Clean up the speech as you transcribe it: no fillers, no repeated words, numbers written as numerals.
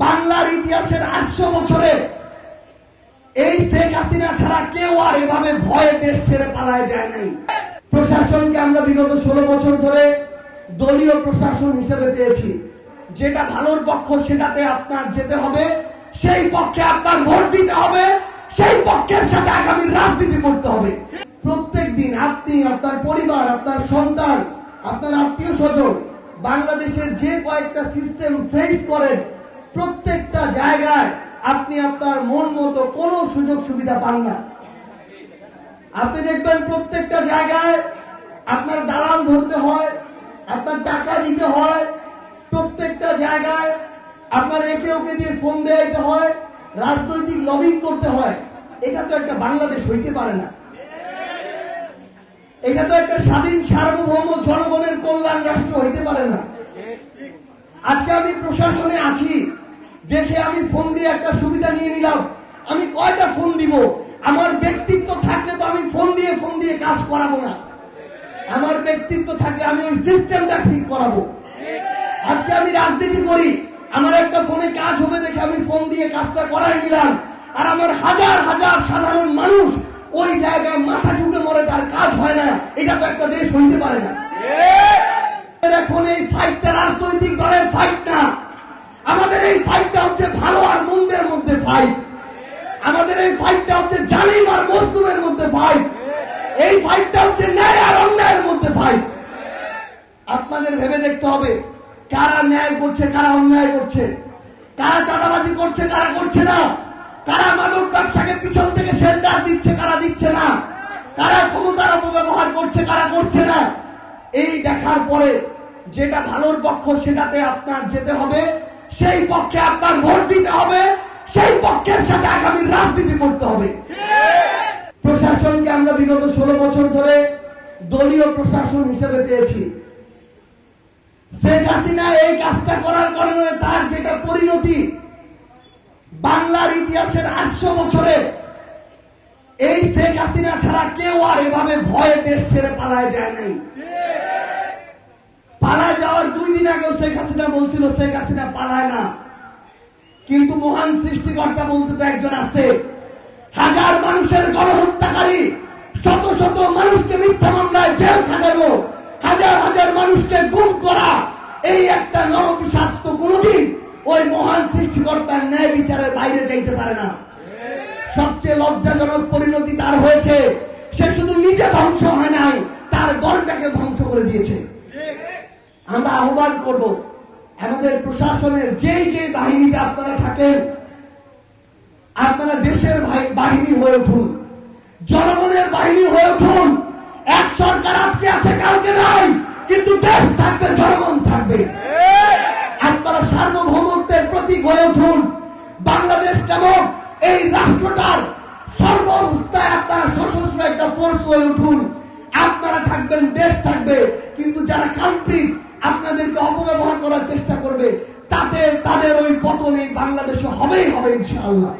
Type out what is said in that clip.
বাংলার ইতিহাসের 800 বছরে এই শেখ হাসিনা ছাড়া কেউ আর এভাবে ভয়ে দেশ ছেড়ে পালায় যায় নাই। প্রশাসনকে আমরা বিগত 16 বছর ধরে দলীয় প্রশাসন হিসেবে পেয়েছি। যেটা ভালোর পক্ষ সেটাতে আপনার যেতে হবে, সেই পক্ষে আপনার ভোট দিতে হবে, সেই পক্ষের সাথে আগামীর রাজনীতি করতে হবে। প্রত্যেক দিন আপনি, আপনার পরিবার, আপনার সন্তান, আপনার আত্মীয় স্বজন বাংলাদেশের যে কয়েকটা সিস্টেম ফেস করেন, প্রত্যেকটা জায়গায় আপনি আপনার মন মতো কোনো সুযোগ সুবিধা পান না। আপনি দেখবেন প্রত্যেকটা জায়গায় আপনার দালাল ধরতে হয়, আপনার টাকা দিতে হয়, প্রত্যেকটা জায়গায় আপনার একে ওকে দিয়ে ফোন দেওয়াইতে হয়, রাজনৈতিক লবিং করতে হয়। এটা তো একটা বাংলাদেশ হইতে পারে না। এটা তো একটা স্বাধীন সার্বভৌম জনগণের কল্যাণ রাষ্ট্র হইতে পারে না। আজকে আমি প্রশাসনে আছি দেখে আমি ফোন দিয়ে একটা সুবিধা নিয়ে নিলাম। আমি কয়টা ফোন দিব? আমার ব্যক্তিত্ব থাকলে তো আমি ফোন দিয়ে কাজ করাবো না। আমার ব্যক্তিত্ব থাকলে আমি ওই সিস্টেমটা ঠিক করাবো। আজকে আমি রাজনীতি করি, আমার একটা ফোনে কাজ হবে দেখে আমি ফোন দিয়ে কাজটা করাই নিলাম, আর আমার হাজার হাজার সাধারণ মানুষ ওই জায়গায় মাথা ঢুকে মরে, তার কাজ হয় না। এটা তো একটা দেশ হইতে পারে না। এখন এই ফাইটটা রাজনৈতিক দলের ফাইট না, আমাদের এই ফাইটটা হচ্ছে ভালো আর মন্দের মধ্যে ফাইট। আমাদের এই ফাইটটা হচ্ছে জালিম আর মজলুমের মধ্যে ফাইট। এই ফাইটটা হচ্ছে ন্যায় আর অন্যায়ের মধ্যে ফাইট। আপনাদের ভেবে দেখতে হবে কারা ন্যায় করছে, কারা অন্যায় করছে, কারা চাঁদাবাজি করছে, কারা করছে না, কারা মাদক ব্যবসাকে পিছন থেকে শেল্টার দিচ্ছে, কারা দিচ্ছে না, কারা ক্ষমতার অপব্যবহার করছে, কারা করছে না। এই দেখার পরে যেটা ভালোর পক্ষ সেটাতে আপনার যেতে হবে, সেই পক্ষে আপনার ভোট দিতে হবে, সেই পক্ষের সাথে আগামীর রাজনীতি করতে হবে। প্রশাসনকে আমরা বিগত 16 বছর ধরে দলীয় প্রশাসন হিসেবে পেয়েছি। শেখ হাসিনা এই কাজটা করার কারণে তার যেটা পরিণতি, বাংলার ইতিহাসের 800 বছরে এই শেখ হাসিনা ছাড়া কেউ আর এভাবে ভয়ে দেশ ছেড়ে পালায় যায় নাই। পালায় যাওয়ার 2 দিন আগেও শেখ হাসিনা বলছিল শেখ হাসিনা পালায় না, কিন্তু মহান সৃষ্টিকর্তা বলতে তো একজন আছে। হাজার মানুষের গণহত্যাকারী, শত শত মানুষকে মিথ্যা মামলায় জেল খাটানো, হাজার হাজার মানুষকে গুম করা, এই একটা নরপিশাচ তো কোনদিন ওই মহান সৃষ্টিকর্তার ন্যায় বিচারের বাইরে যাইতে পারে না। সবচেয়ে লজ্জাজনক পরিণতি তার হয়েছে, সে শুধু নিজে ধ্বংস হয় নাই, তার দলটাকে ধ্বংস করে দিয়েছে। আমরা আহ্বান করব, আমাদের প্রশাসনের যে বাহিনীতে আপনারা থাকেন, আপনারা দেশের বাহিনী হয়ে উঠুন, জনগণের বাহিনী হয়ে উঠুন। এক সরকার আজকে আছে, কালকে নাই, কিন্তু দেশ থাকবে, জনগণ থাকবে। আপনারা সার্বভৌমত্বের প্রতীক হয়ে উঠুন। বাংলাদেশ নামক এই রাষ্ট্রটার সর্ব অবস্থায় আপনারা সশস্ত্র একটা ফোর্স হয়ে উঠুন। আপনারা থাকবেন, দেশ থাকবে। কিন্তু যারা কাল্পিক আপনাদেরকে অপব্যবহার করার চেষ্টা করবে, তাদের ওই পতন এই বাংলাদেশে হবেই হবে ইনশাআল্লাহ।